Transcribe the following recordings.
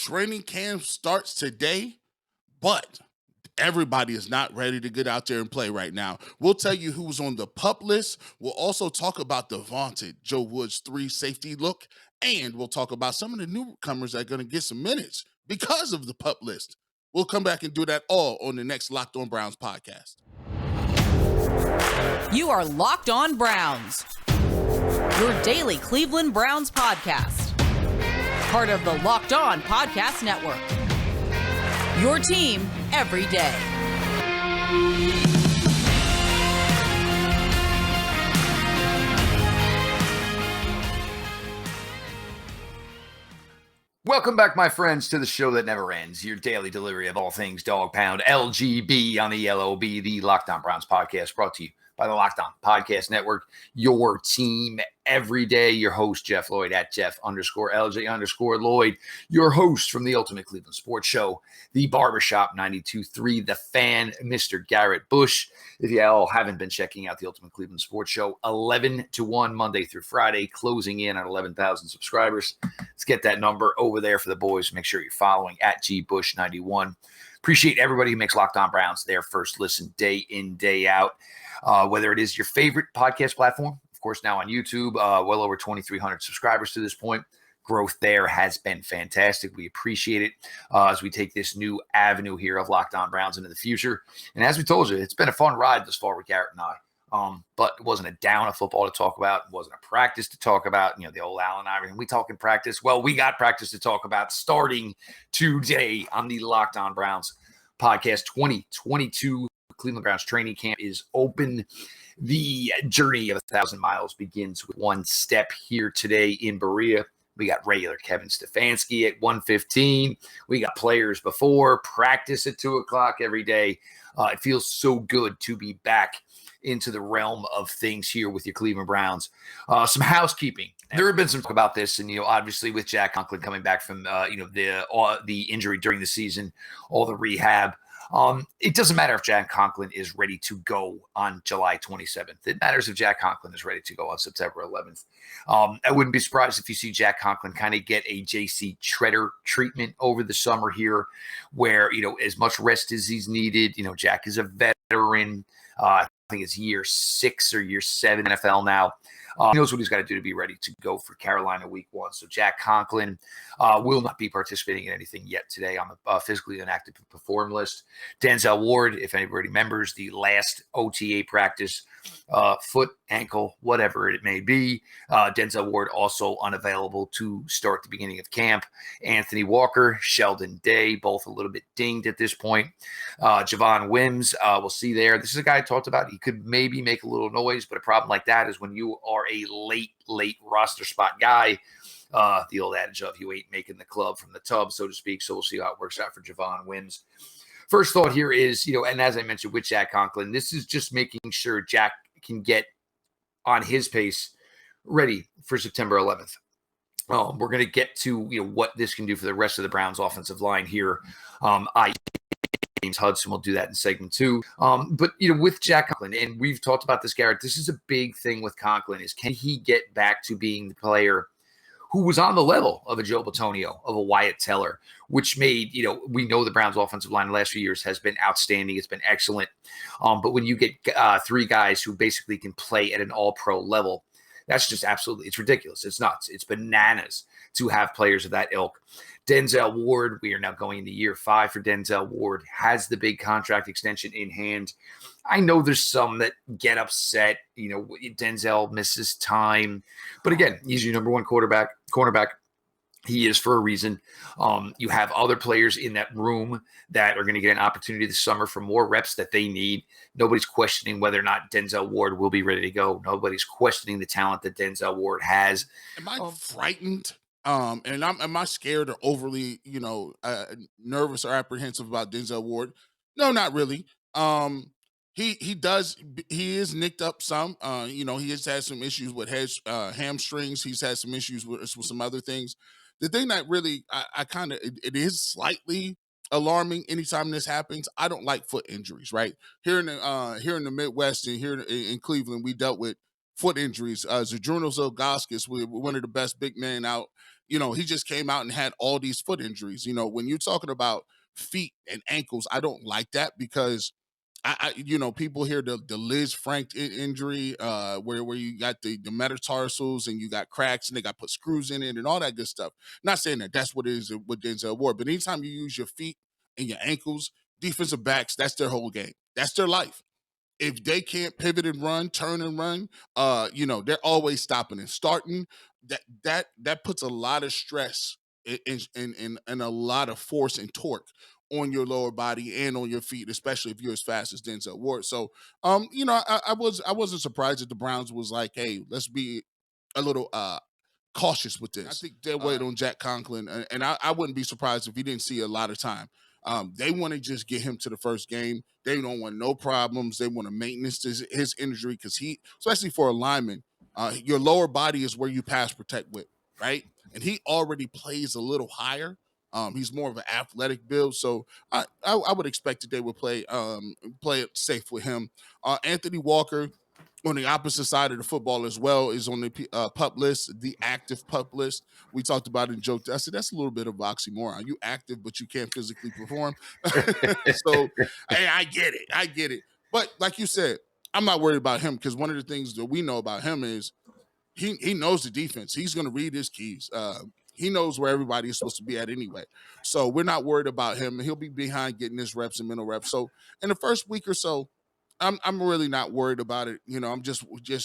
training camp starts today, but everybody is not ready to get out there and play right now. We'll tell you who's on the PUP list. We'll also talk about the vaunted Joe Woods 3 safety look, and we'll talk about some of the newcomers that are going to get some minutes because of the PUP list. We'll come back and do that all on the next Locked On Browns podcast. You are Locked On Browns, your daily Cleveland Browns podcast. Part of the Locked On Podcast Network. Your team every day. Welcome back, my friends, to the show that never ends. Your daily delivery of all things Dog Pound, LGB on the LOB, the Locked On Browns podcast, brought to you by the Locked On Podcast Network. Your team every day. Your host, Jeff Lloyd, at Jeff_LJ_Lloyd. Your host from the Ultimate Cleveland Sports Show, the Barbershop 92.3, the Fan, Mr. Garrett Bush. If you all haven't been checking out the Ultimate Cleveland Sports Show, 11 to 1 Monday through Friday, closing in on 11,000 subscribers. Let's get that number over there for the boys. Make sure you're following at GBush91. Appreciate everybody who makes Locked On Browns their first listen day in, day out. Whether it is your favorite podcast platform, of course, now on YouTube, well over 2,300 subscribers to this point. Growth there has been fantastic. We appreciate it as we take this new avenue here of Locked On Browns into the future. And as we told you, it's been a fun ride this far with Garrett and I. But it wasn't a down of football to talk about. It wasn't a practice to talk about. You know, the old Allen Iverson, we talking practice. Well, we got practice to talk about starting today on the Locked On Browns podcast. 2022 Cleveland Browns training camp is open. The journey of 1,000 miles begins with one step here today in Berea. We got regular Kevin Stefanski at 1:15. We got players before practice at 2 o'clock every day. It feels so good to be back into the realm of things here with your Cleveland Browns. Some housekeeping. There have been some talk about this, and obviously with Jack Conklin coming back from the injury during the season, all the rehab. It doesn't matter if Jack Conklin is ready to go on July 27th. It matters if Jack Conklin is ready to go on September 11th. I wouldn't be surprised if you see Jack Conklin kind of get a JC Treader treatment over the summer here, where, as much rest as he's needed. Jack is a veteran. I think it's year 6 or year 7 NFL now. He knows what he's got to do to be ready to go for Carolina week 1. So Jack Conklin will not be participating in anything yet today on the physically inactive perform list. Denzel Ward, if anybody remembers, the last OTA practice, foot, ankle, whatever it may be. Denzel Ward also unavailable to start the beginning of camp. Anthony Walker, Sheldon Day, both a little bit dinged at this point. Javon Mims, we'll see there. This is a guy I talked about. He could maybe make a little noise, but a problem like that is when you are a late roster spot guy. The old adage of you ain't making the club from the tub, so to speak. So we'll see how it works out for Javon Mims. First thought here is, and as I mentioned with Jack Conklin, this is just making sure Jack can get on his pace ready for September 11th. We're going to get to, what this can do for the rest of the Browns offensive line here. James Hudson will do that in segment 2. But, with Jack Conklin, and we've talked about this, Garrett, this is a big thing with Conklin, is can he get back to being the player who was on the level of a Joe Bitonio, of a Wyatt Teller, which made, we know the Browns offensive line the last few years has been outstanding. It's been excellent. But when you get 3 guys who basically can play at an all-pro level, that's just absolutely, it's ridiculous. It's nuts. It's bananas to have players of that ilk. Denzel Ward, we are now going into year 5 for Denzel Ward, has the big contract extension in hand. I know there's some that get upset, Denzel misses time. But again, he's your number 1 cornerback. He is for a reason. You have other players in that room that are going to get an opportunity this summer for more reps that they need. Nobody's questioning whether or not Denzel Ward will be ready to go. Nobody's questioning the talent that Denzel Ward has. Am I frightened? And am I scared or overly, nervous or apprehensive about Denzel Ward? No, not really. He is nicked up some. He has had some issues with hamstrings. He's had some issues with some other things. The thing that really I kind of it is slightly alarming anytime this happens. I don't like foot injuries, right? Here in the Midwest and here in Cleveland, we dealt with foot injuries. Zadrunas Ilgauskas, one of the best big men out he just came out and had all these foot injuries. When you're talking about feet and ankles, I don't like that because people hear the Liz Frank injury, where you got the metatarsals and you got cracks and they got put screws in it and all that good stuff. Not saying that that's what it is with Denzel Ward, but anytime you use your feet and your ankles, defensive backs, that's their whole game. That's their life. If they can't pivot and run, turn and run, they're always stopping and starting. That puts a lot of stress and a lot of force and torque on your lower body and on your feet, especially if you're as fast as Denzel Ward. So, I wasn't surprised that the Browns was like, hey, let's be a little cautious with this. I think they'll wait on Jack Conklin, and I wouldn't be surprised if he didn't see a lot of time. They want to just get him to the first game. They don't want no problems. They want to maintenance his injury because especially for a lineman, your lower body is where you pass protect with, right? And he already plays a little higher. He's more of an athletic build, so I would expect that they would play it safe with him. Anthony Walker, on the opposite side of the football as well, is on the PUP list, the active PUP list. We talked about it and joked. I said that's a little bit of oxymoron. You active, but you can't physically perform. So, hey, I get it. But like you said, I'm not worried about him because one of the things that we know about him is he knows the defense. He's going to read his keys. He knows where everybody is supposed to be at anyway. So we're not worried about him. He'll be behind getting his reps and mental reps. So in the first week or so, I'm really not worried about it. I'm just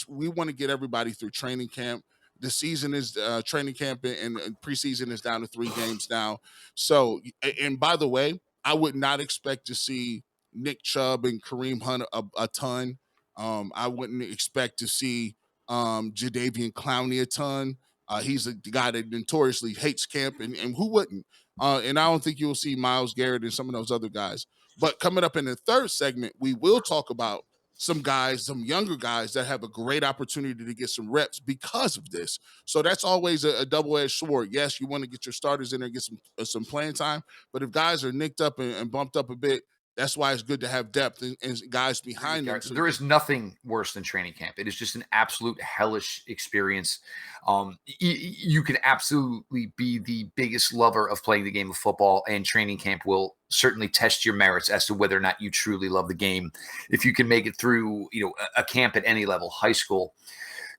we want to get everybody through training camp. The season is training camp and preseason is down to 3 games now. So, and by the way, I would not expect to see Nick Chubb and Kareem Hunt a ton. I wouldn't expect to see Jadeveon Clowney a ton. He's a guy that notoriously hates camp, and who wouldn't? And I don't think you'll see Myles Garrett and some of those other guys. But coming up in the third segment, we will talk about some younger guys that have a great opportunity to get some reps because of this. So that's always a double-edged sword. Yes, you want to get your starters in there and get some playing time, but if guys are nicked up and bumped up a bit, that's why it's good to have depth and guys behind them. So there is nothing worse than training camp. It is just an absolute hellish experience. You can absolutely be the biggest lover of playing the game of football, and training camp will certainly test your merits as to whether or not you truly love the game. If you can make it through, a camp at any level, high school,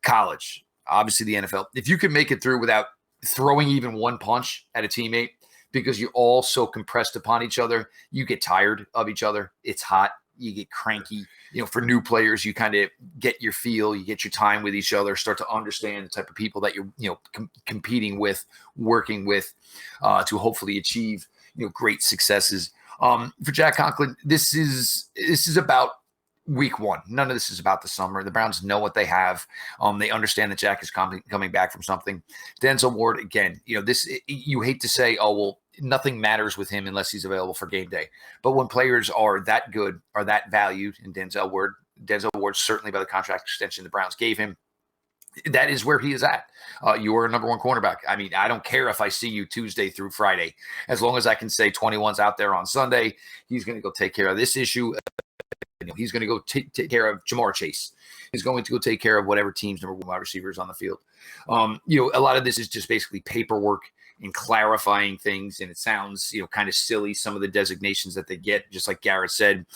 college, obviously the NFL, if you can make it through without throwing even one punch at a teammate, because you're all so compressed upon each other, you get tired of each other. It's hot. You get cranky. For new players, you kind of get your feel, you get your time with each other, start to understand the type of people that you're, competing with, working with, to hopefully achieve, great successes. For Jack Conklin, this is about week 1. None of this is about the summer. The Browns know what they have. They understand that Jack is coming back from something. Denzel Ward, again, you hate to say, oh, well, nothing matters with him unless he's available for game day. But when players are that good, are that valued, and Denzel Ward certainly by the contract extension the Browns gave him, that is where he is at. You're a number 1 cornerback. I mean, I don't care if I see you Tuesday through Friday. As long as I can say 21's out there on Sunday, he's going to go take care of this issue. He's going to go take care of Jamar Chase. He's going to go take care of whatever team's number 1 wide receiver is on the field. A lot of this is just basically paperwork and clarifying things. And it sounds, kind of silly, some of the designations that they get, just like Garrett said.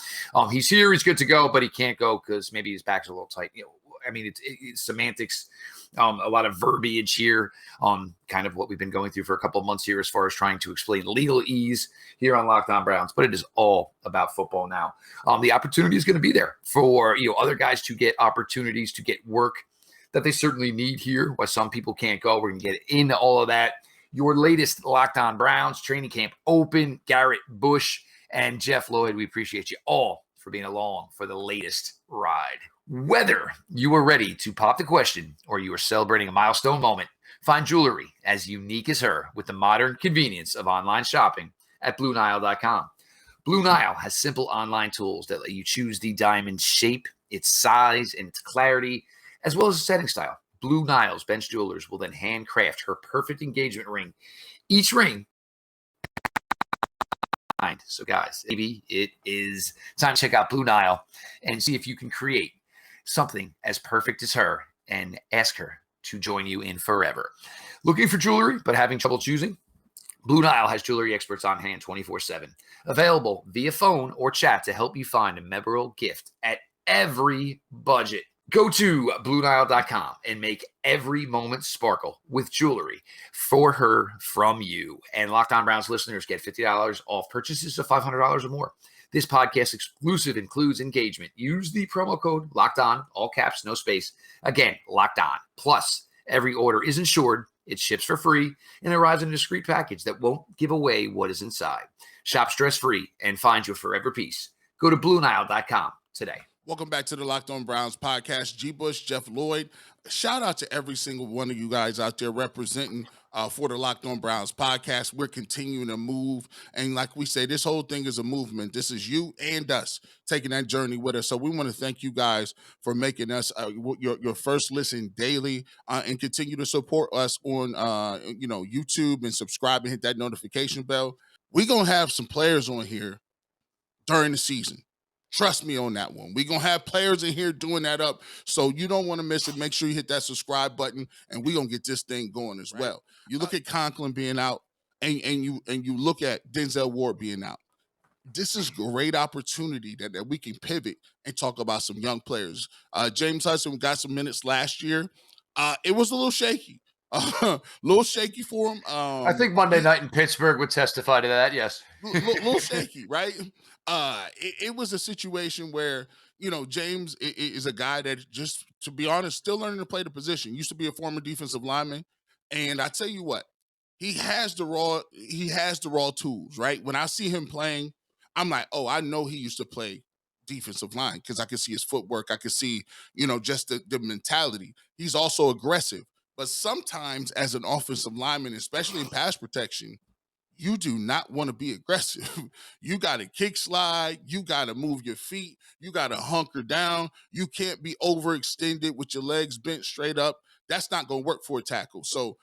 He's here, he's good to go, but he can't go because maybe his back's a little tight. It's semantics, a lot of verbiage here, kind of what we've been going through for a couple of months here as far as trying to explain legalese here on Locked On Browns, but it is all about football now. The opportunity is going to be there for, other guys to get opportunities to get work that they certainly need here, why some people can't go. We're going to get into all of that. Your latest Locked On Browns training camp open, Garrett Bush and Jeff Lloyd. We appreciate you all for being along for the latest ride. Whether you are ready to pop the question or you are celebrating a milestone moment, find jewelry as unique as her with the modern convenience of online shopping at BlueNile.com. Blue Nile has simple online tools that let you choose the diamond shape, its size, and its clarity, as well as the setting style. Blue Nile's bench jewelers will then handcraft her perfect engagement ring. Each ring. So guys, maybe it is time to check out Blue Nile and see if you can create something as perfect as her and ask her to join you in forever. Looking for jewelry but having trouble choosing? Blue Nile has jewelry experts on hand 24/7, available via phone or chat to help you find a memorable gift at every budget. Go to BlueNile.com and make every moment sparkle with jewelry for her from you. And Locked On Browns listeners get $50 off purchases of $500 or more. This podcast exclusive includes engagement. Use the promo code Locked On, all caps, no space. Again, Locked On. Plus, every order is insured. It ships for free and arrives in a discreet package that won't give away what is inside. Shop stress-free and find your forever piece. Go to BlueNile.com today. Welcome back to the Locked On Browns podcast. G. Bush, Jeff Lloyd. Shout out to every single one of you guys out there representing for the Locked On Browns podcast. We're continuing to move. And like we say, this whole thing is a movement. This is you and us taking that journey with us. So we want to thank you guys for making us your first listen daily and continue to support us on YouTube and subscribe and hit that notification bell. We're going to have some players on here during the season. Trust me on that one. We're going to have players in here doing that up, so you don't want to miss it. Make sure you hit that subscribe button, and we're going to get this thing going as well. You look at Conklin being out, and you look at Denzel Ward being out. This is great opportunity that we can pivot and talk about some young players. James Hudson got some minutes last year. It was a little shaky. Little shaky for him. I think Monday night in Pittsburgh would testify to that, yes. Little shaky, right? It was a situation where, James is a guy that, just to be honest, still learning to play the position. Used to be a former defensive lineman. And I tell you what, he has the raw tools, right? When I see him playing, I'm like, oh, I know he used to play defensive line because I can see his footwork. I can see, just the mentality. He's also aggressive. But sometimes as an offensive lineman, especially in pass protection, you do not want to be aggressive. You got to kick slide. You got to move your feet. You got to hunker down. You can't be overextended with your legs bent straight up. That's not going to work for a tackle. So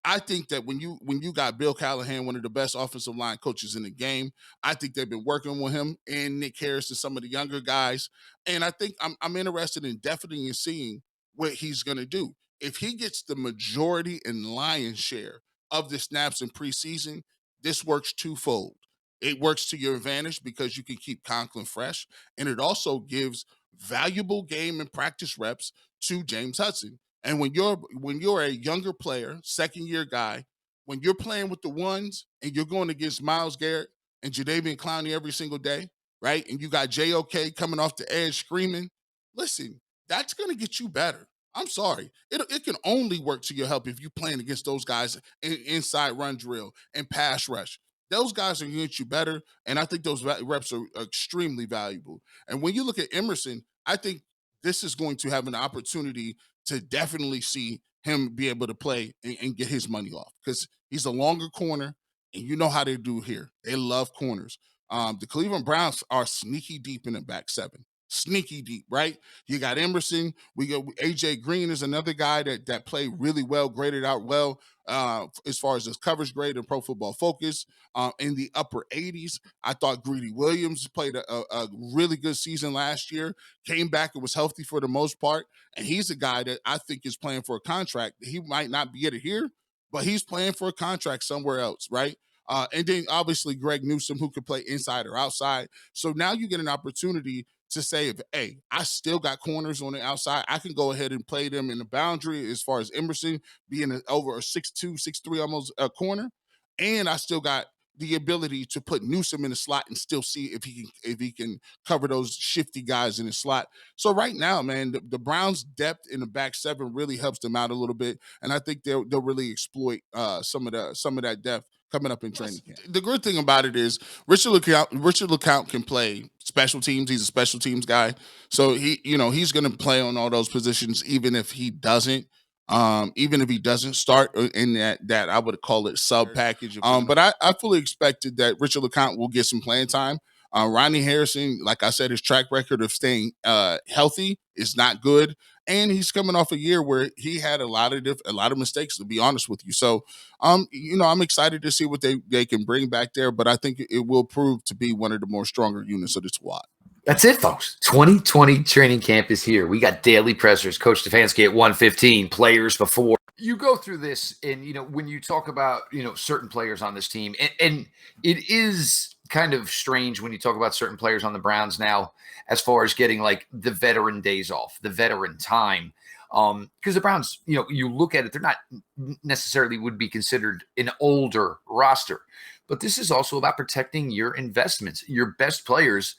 I think that when you got Bill Callahan, one of the best offensive line coaches in the game, I think they've been working with him and Nick Harris and some of the younger guys. And I think I'm interested in definitely seeing what he's going to do. If he gets the majority and lion's share of the snaps in preseason, this works twofold. It works to your advantage because you can keep Conklin fresh, and it also gives valuable game and practice reps to James Hudson. And when you're a younger player, second-year guy, when you're playing with the ones and you're going against Myles Garrett and Jadeveon Clowney every single day, right? And you got JOK coming off the edge screaming, listen, that's going to get you better. I'm sorry. It can only work to your help if you're playing against those guys in inside run drill and pass rush. Those guys are going to get you better, and I think those reps are extremely valuable. And when you look at Emerson, I think this is going to have an opportunity to definitely see him be able to play and get his money off because he's a longer corner, and you know how they do here. They love corners. The Cleveland Browns are sneaky deep in the back seven. Sneaky deep, right? You got Emerson. We got AJ Green is another guy that played really well, graded out well as far as his coverage grade and Pro Football Focus in the upper 80s. I thought Greedy Williams played a really good season last year, came back and was healthy for the most part, and he's a guy that I think is playing for a contract. He might not be it here, but he's playing for a contract somewhere else, right? And then obviously Greg Newsome, who could play inside or outside. So now you get an opportunity to say, hey, I still got corners on the outside. I can go ahead and play them in the boundary as far as Emerson being over a 6'2", 6'3", almost a corner. And I still got the ability to put Newsome in the slot and still see if he can cover those shifty guys in the slot. So right now, man, the Browns' depth in the back seven really helps them out a little bit. And I think they'll really exploit some of that depth coming up in training camp. The good thing about it is Richard LeCount can play special teams. He's a special teams guy. So he's going to play on all those positions, even if he doesn't start in that I would call it sub package. But I fully expected that Richard LeCount will get some playing time. Ronnie Harrison, like I said, his track record of staying healthy is not good. And he's coming off a year where he had a lot of mistakes, to be honest with you. So, I'm excited to see what they can bring back there. But I think it will prove to be one of the more stronger units of the squad. That's it, folks. 2020 training camp is here. We got daily pressers. Coach Stefanski at 1:15, players before. You go through this, and, when you talk about, certain players on this team, and it is kind of strange when you talk about certain players on the Browns now, as far as getting like the veteran days off, the veteran time. Because the Browns, you look at it, they're not necessarily would be considered an older roster, but this is also about protecting your investments. Your best players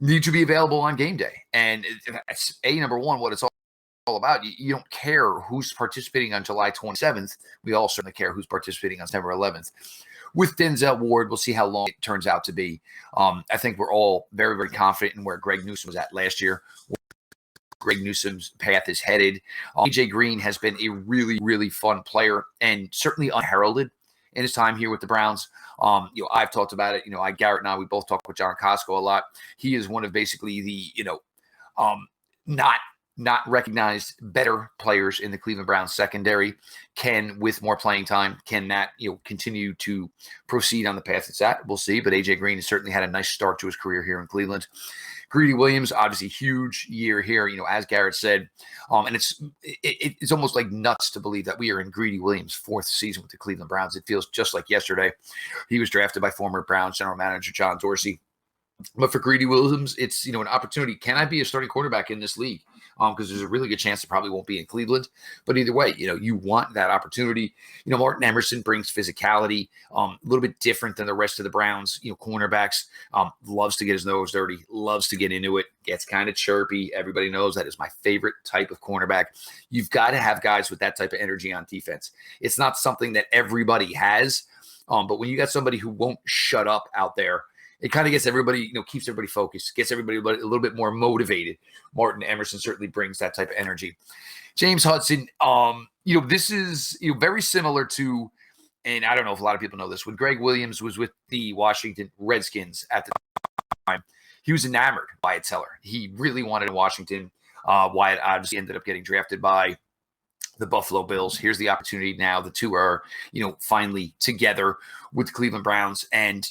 need to be available on game day. And that's number one, what it's all about. You don't care who's participating on July 27th. We all certainly care who's participating on September 11th. With Denzel Ward, we'll see how long it turns out to be. I think we're all very, very confident in where Greg Newsome was at last year. Greg Newsome's path is headed. AJ Green has been a really, really fun player and certainly unheralded in his time here with the Browns. I've talked about it. Garrett and I, we both talk with John Costco a lot. He is one of basically the, not recognized better players in the Cleveland Browns secondary. Can, with more playing time, can that, continue to proceed on the path it's at? We'll see. But AJ Green has certainly had a nice start to his career here in Cleveland. Greedy Williams, obviously huge year here, as Garrett said. And it's almost like nuts to believe that we are in Greedy Williams' fourth season with the Cleveland Browns. It feels just like yesterday. He was drafted by former Browns general manager John Dorsey. But for Greedy Williams, it's, an opportunity. Can I be a starting quarterback in this league? Because there's a really good chance it probably won't be in Cleveland. But either way, you want that opportunity. Martin Emerson brings physicality, a little bit different than the rest of the Browns, cornerbacks. Loves to get his nose dirty, loves to get into it, gets kind of chirpy. Everybody knows that is my favorite type of cornerback. You've got to have guys with that type of energy on defense. It's not something that everybody has. But when you got somebody who won't shut up out there, it kind of gets everybody, keeps everybody focused, gets everybody a little bit more motivated. Martin Emerson certainly brings that type of energy. James Hudson, this is very similar to, and I don't know if a lot of people know this, when Greg Williams was with the Washington Redskins at the time, he was enamored by Wyatt Teller. He really wanted in Washington. Wyatt obviously ended up getting drafted by the Buffalo Bills. Here's the opportunity now. The two are, finally together with the Cleveland Browns, and,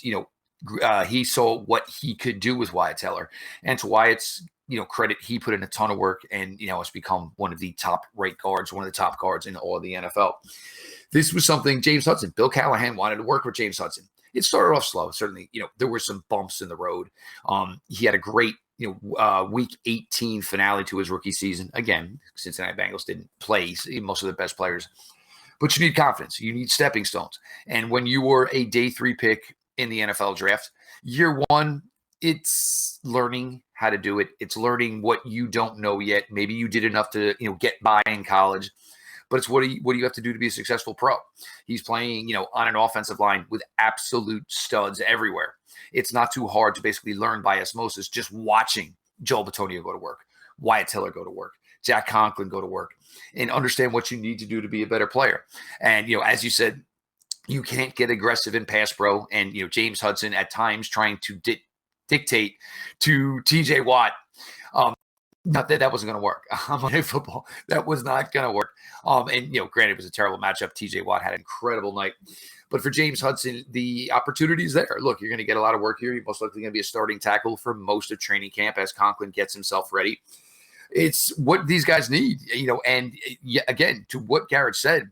he saw what he could do with Wyatt Teller. And to Wyatt's, credit, he put in a ton of work and, has become one of the top right guards, one of the top guards in all of the NFL. This was something James Hudson, Bill Callahan wanted to work with James Hudson. It started off slow. Certainly, there were some bumps in the road. He had a great, week 18 finale to his rookie season. Again, Cincinnati Bengals didn't play most of the best players, but you need confidence. You need stepping stones. And when you were a day 3 pick in the NFL draft, year 1, it's learning how to do it. It's learning what you don't know yet. Maybe you did enough to, get by in college, but it's what do you have to do to be a successful pro? He's playing, on an offensive line with absolute studs everywhere. It's not too hard to basically learn by osmosis, just watching Joel Bitonio go to work, Wyatt Teller go to work, Jack Conklin go to work, and understand what you need to do to be a better player. And, as you said, you can't get aggressive in pass pro. And, James Hudson at times trying to dictate to TJ Watt. Not that wasn't going to work. On football, that was not going to work. And, granted, it was a terrible matchup. TJ Watt had an incredible night. But for James Hudson, the opportunity is there. Look, you're going to get a lot of work here. You're most likely going to be a starting tackle for most of training camp as Conklin gets himself ready. It's what these guys need, and again, to what Garrett said,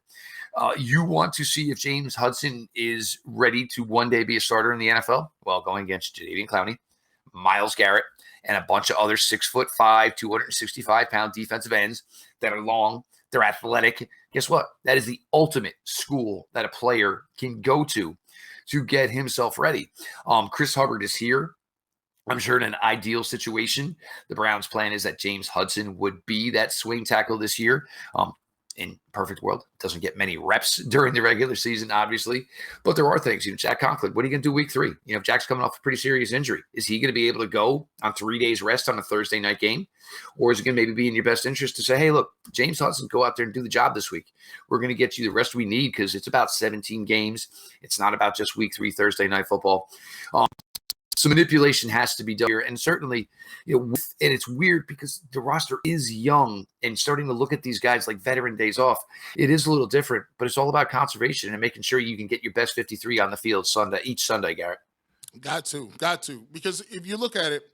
you want to see if James Hudson is ready to one day be a starter in the NFL. Well, going against Jadeveon Clowney, Myles Garrett, and a bunch of other 6'5", 265-pound defensive ends that are long, they're athletic. Guess what? That is the ultimate school that a player can go to get himself ready. Chris Hubbard is here. I'm sure in an ideal situation, the Browns' plan is that James Hudson would be that swing tackle this year. In perfect world, doesn't get many reps during the regular season, obviously. But there are things, Jack Conklin, what are you going to do week 3? Jack's coming off a pretty serious injury. Is he going to be able to go on 3 days rest on a Thursday night game? Or is it going to maybe be in your best interest to say, hey, look, James Hudson, go out there and do the job this week. We're going to get you the rest we need because it's about 17 games. It's not about just week 3 Thursday night football. So manipulation has to be done here. And certainly, and it's weird because the roster is young and starting to look at these guys like veteran days off. It is a little different, but it's all about conservation and making sure you can get your best 53 on the field each Sunday, Garrett. Got to. Because if you look at it,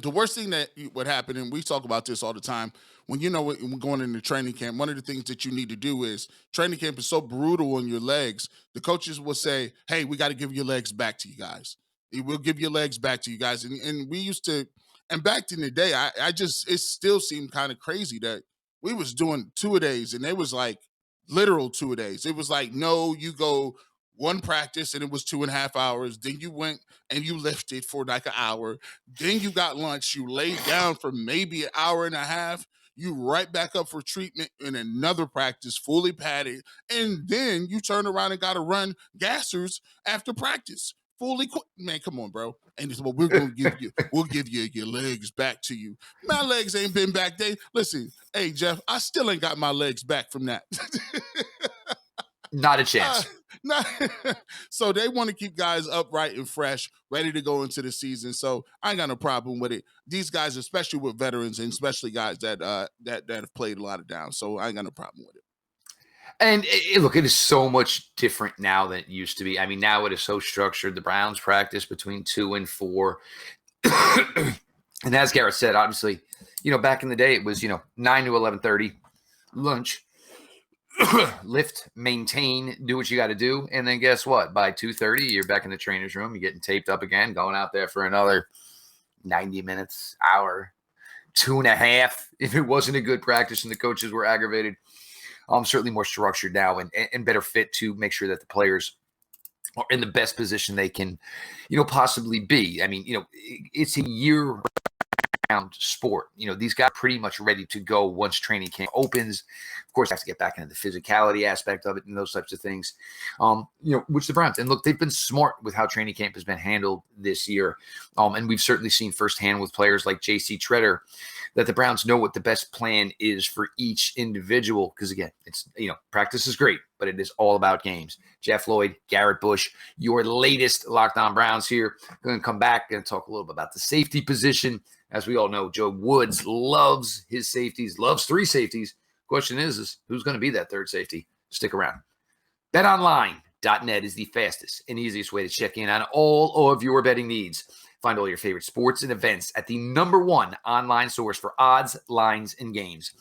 the worst thing that would happen, and we talk about this all the time, when when going into training camp, one of the things that you need to do is training camp is so brutal on your legs. The coaches will say, "Hey, we got to give your legs back to you guys. We'll give your legs back to you guys." And we used to, and back in the day, I just it still seemed kind of crazy that we was doing 2-a-days, and it was like literal 2-a-days. It was like, no, you go one practice and it was 2.5 hours. Then you went and you lifted for like an hour. Then you got lunch. You laid down for maybe an hour and a half. You right back up for treatment in another practice, fully padded, and then you turn around and got to run gassers after practice. Fully, man, come on, bro. And it's, well, we'll give you your legs back to you. My legs ain't been back. Listen, hey Jeff, I still ain't got my legs back from that. Not a chance. Not, so they want to keep guys upright and fresh, ready to go into the season. So I ain't got no problem with it. These guys, especially with veterans and especially guys that have played a lot of downs. So I ain't got no problem with it. And look, it is so much different now than it used to be. I mean, now it is so structured. The Browns practice between 2 and 4. And as Garrett said, obviously, back in the day, it was, 9 to 11:30, lunch, lift, maintain, do what you got to do. And then guess what? By 2:30, you're back in the trainer's room. You're getting taped up again, going out there for another 90 minutes, hour, 2.5. If it wasn't a good practice and the coaches were aggravated. Certainly more structured now and better fit to make sure that the players are in the best position they can, possibly be. I mean, it's a year-round sport. These guys are pretty much ready to go once training camp opens. Of course, has to get back into the physicality aspect of it and those types of things, which the Browns. And look, they've been smart with how training camp has been handled this year. And we've certainly seen firsthand with players like J.C. Treader that the Browns know what the best plan is for each individual. Because again, it's, practice is great, but it is all about games. Jeff Lloyd, Garrett Bush, your latest Locked On Browns here. Going to come back and talk a little bit about the safety position. As we all know, Joe Woods loves his safeties, loves 3 safeties. Question is who's going to be that third safety? Stick around. BetOnline.net is the fastest and easiest way to check in on all of your betting needs. Find all your favorite sports and events at the #1 online source for odds, lines, and games.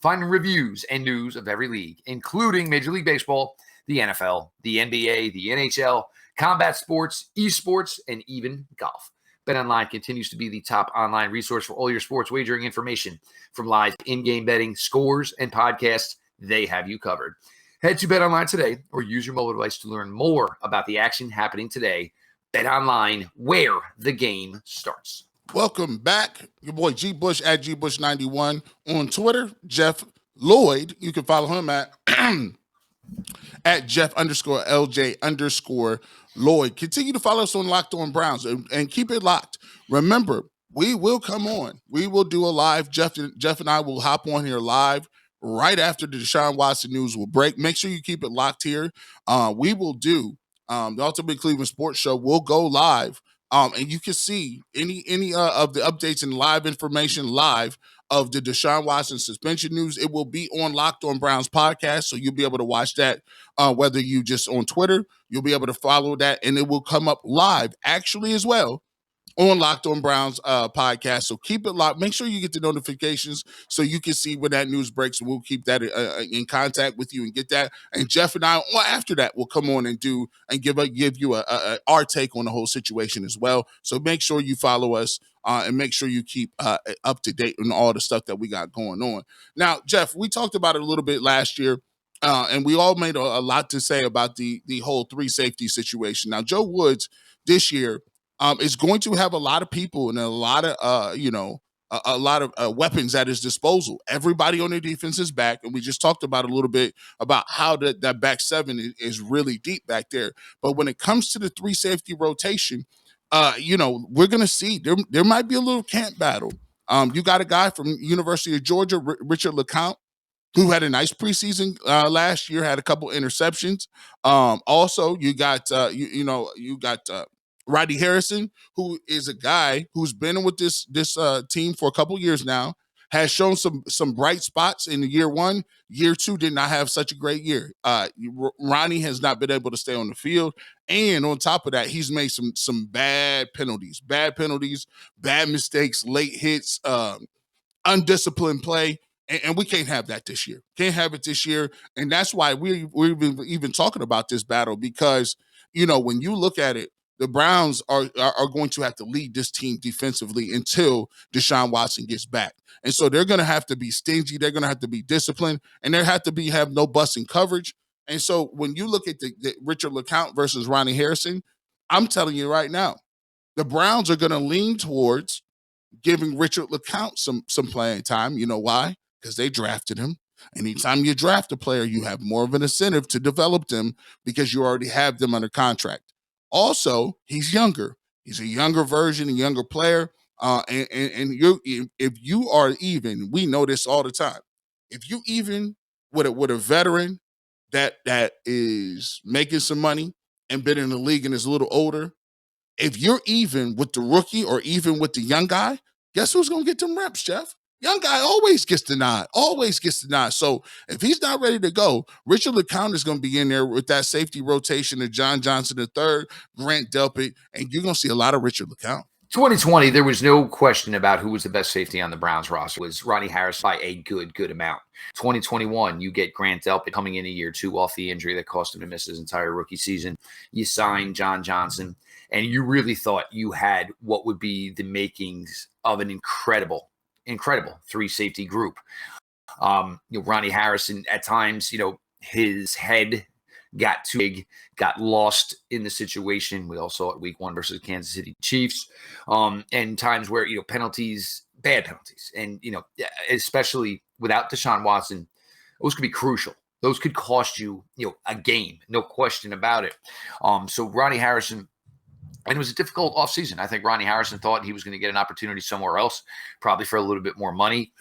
Find reviews and news of every league, including Major League Baseball, the NFL, the NBA, the NHL, combat sports, esports, and even golf. BetOnline continues to be the top online resource for all your sports wagering information. From live in-game betting, scores, and podcasts, they have you covered. Head to BetOnline today or use your mobile device to learn more about the action happening today. BetOnline, where the game starts. Welcome back. Your boy G Bush at GBush91 on Twitter. Jeff Lloyd, you can follow him at at Jeff_LJ_Lloyd. Continue to follow us on Locked On Browns and keep it locked. Remember, we will come on. We will do a live. Jeff and I will hop on here live right after the Deshaun Watson news will break. Make sure you keep it locked here. We will do the Ultimate Cleveland Sports Show will go live, and you can see any of the updates and live information live of the Deshaun Watson suspension news. It will be on Locked On Browns podcast, so you'll be able to watch that. Whether you just on Twitter, you'll be able to follow that, and it will come up live actually as well on Locked On Browns podcast. So keep it locked. Make sure you get the notifications so you can see when that news breaks. We'll keep that in contact with you and get that. And Jeff and I, after that, will come on and give you our take on the whole situation as well. So make sure you follow us and make sure you keep up to date on all the stuff that we got going on. Now, Jeff, we talked about it a little bit last year. And we all made a lot to say about the whole 3 safety situation. Now, Joe Woods this year is going to have a lot of people and a lot of weapons at his disposal. Everybody on the defense is back, and we just talked about a little bit about how that back 7 is really deep back there. But when it comes to the 3 safety rotation, we're going to see there might be a little camp battle. You got a guy from University of Georgia, Richard LeCount, who had a nice preseason last year, had a couple interceptions. Also, you got Roddy Harrison, who is a guy who's been with this team for a couple years now, has shown some bright spots in the year one. Year two did not have such a great year. Ronnie has not been able to stay on the field, and on top of that, he's made some bad penalties, bad mistakes, late hits, undisciplined play. And we can't have that this year. Can't have it this year. And that's why we're even talking about this battle, because, when you look at it, the Browns are going to have to lead this team defensively until Deshaun Watson gets back. And so they're going to have to be stingy. They're going to have to be disciplined, and they have to have no busting coverage. And so when you look at the Richard LeCount versus Ronnie Harrison, I'm telling you right now, the Browns are going to lean towards giving Richard LeCount some playing time. You know why? Because they drafted him. Anytime you draft a player, you have more of an incentive to develop them because you already have them under contract. Also, he's younger. He's a younger version, a younger player. And if you are even, we know this all the time. If you even with a veteran that is making some money and been in the league and is a little older, if you're even with the rookie or even with the young guy, guess who's going to get them reps, Jeff? Young guy always gets the nod, So if he's not ready to go, Richard LeCount is going to be in there with that safety rotation of John Johnson III, Grant Delpit, and you're going to see a lot of Richard LeCount. 2020, there was no question about who was the best safety on the Browns roster. It was Ronnie Harris by a good amount. 2021, you get Grant Delpit coming in a year two off the injury that cost him to miss his entire rookie season. You signed John Johnson, and you really thought you had what would be the makings of an incredible three safety group. Ronnie Harrison, at times, his head got too big, got lost in the situation. We all saw it week one versus Kansas City Chiefs. And times where, penalties, bad penalties. And, especially without Deshaun Watson, those could be crucial. Those could cost you, a game, no question about it. So Ronnie Harrison, and it was a difficult offseason. I think Ronnie Harrison thought he was going to get an opportunity somewhere else, probably for a little bit more money.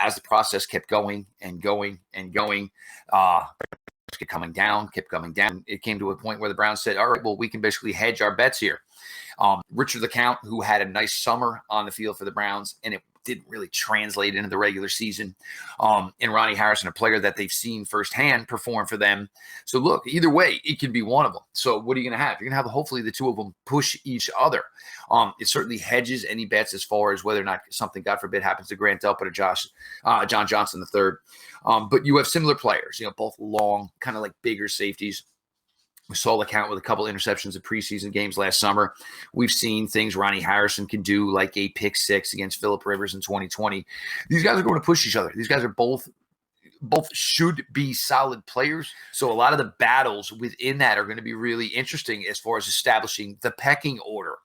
As the process kept going and going, kept coming down. It came to a point where the Browns said, all right, well, we can basically hedge our bets here. Richard LeCount, who had a nice summer on the field for the Browns, and it didn't really translate into the regular season. And Ronnie Harrison, a player that they've seen firsthand perform for them. So look, either way, it could be one of them. So what are you going to have? You're going to have hopefully the two of them push each other. It certainly hedges any bets as far as whether or not something, God forbid, happens to Grant Delpit or John Johnson III. But you have similar players, both long, kind of like bigger safeties. We saw LeCount with a couple interceptions in preseason games last summer. We've seen things Ronnie Harrison can do, like a pick six against Phillip Rivers in 2020. These guys are going to push each other. These guys are both should be solid players. So a lot of the battles within that are going to be really interesting as far as establishing the pecking order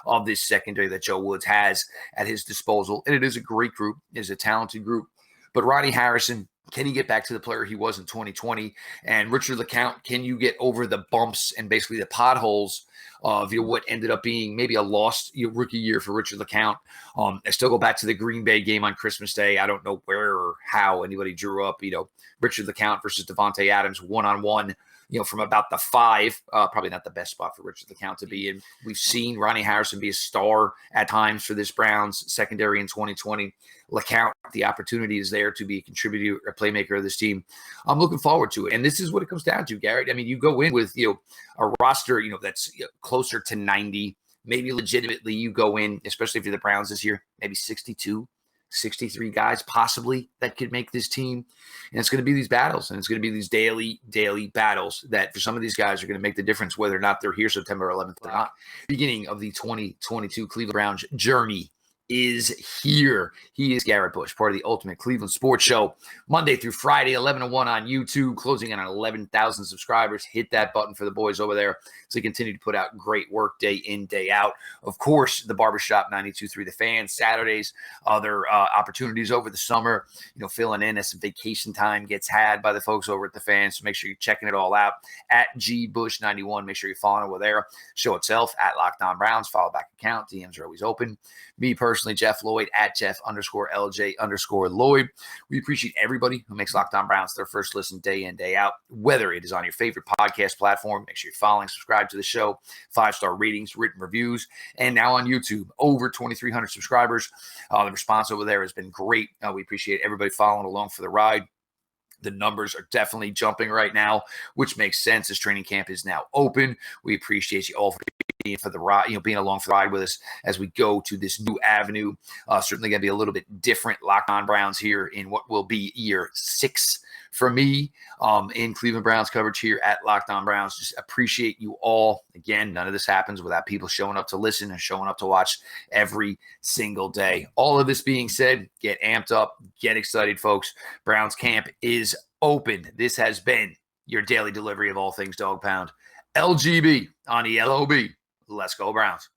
of this secondary that Joe Woods has at his disposal. And it is a great group. It is a talented group. But Ronnie Harrison, can he get back to the player he was in 2020? And Richard LeCount, can you get over the bumps and basically the potholes of what ended up being maybe a lost rookie year for Richard LeCount? I still go back to the Green Bay game on Christmas Day. I don't know where or how anybody drew up, Richard LeCount versus Devontae Adams one-on-one, from about the 5, probably not the best spot for Richard LeCount to be in. We've seen Ronnie Harrison be a star at times for this Browns secondary in 2020. LeCount, the opportunity is there to be a contributor, a playmaker of this team. I'm looking forward to it. And this is what it comes down to, Garrett. I mean, you go in with, a roster, that's closer to 90. Maybe legitimately you go in, especially if you're the Browns this year, maybe 62, 63 guys possibly that could make this team. And it's going to be these battles, and it's going to be these daily battles that for some of these guys are going to make the difference whether or not they're here September 11th or not. Beginning of the 2022 Cleveland Browns journey is here. He is Garrett Bush, part of the Ultimate Cleveland Sports Show, Monday through Friday, 11 to 1 on YouTube, closing in on 11,000 subscribers. Hit that button for the boys over there so they continue to put out great work day in, day out. Of course, the Barbershop 92.3 The Fan, Saturdays, other opportunities over the summer, filling in as some vacation time gets had by the folks over at The Fan. So make sure you're checking it all out at GBush91. Make sure you're following over there. Show itself at Locked On Browns, follow back account. DMs are always open. Me personally, personally, Jeff Lloyd at Jeff_LJ_Lloyd. We appreciate everybody who makes Locked On Browns their first listen day in, day out, whether it is on your favorite podcast platform. Make sure you're following, subscribe to the show, 5-star ratings, written reviews, and now on YouTube, over 2,300 subscribers. The response over there has been great. We appreciate everybody following along for the ride. The numbers are definitely jumping right now, which makes sense as training camp is now open. We appreciate you all for being for the ride, being along for the ride with us as we go to this new avenue. Certainly going to be a little bit different. Locked On Browns here in what will be year 6 for me in Cleveland Browns coverage here at Locked On Browns. Just appreciate you all. Again, none of this happens without people showing up to listen and showing up to watch every single day. All of this being said, get amped up, get excited, folks. Browns camp is open. This has been your daily delivery of all things Dog Pound. LGB on the LOB. Let's go Browns.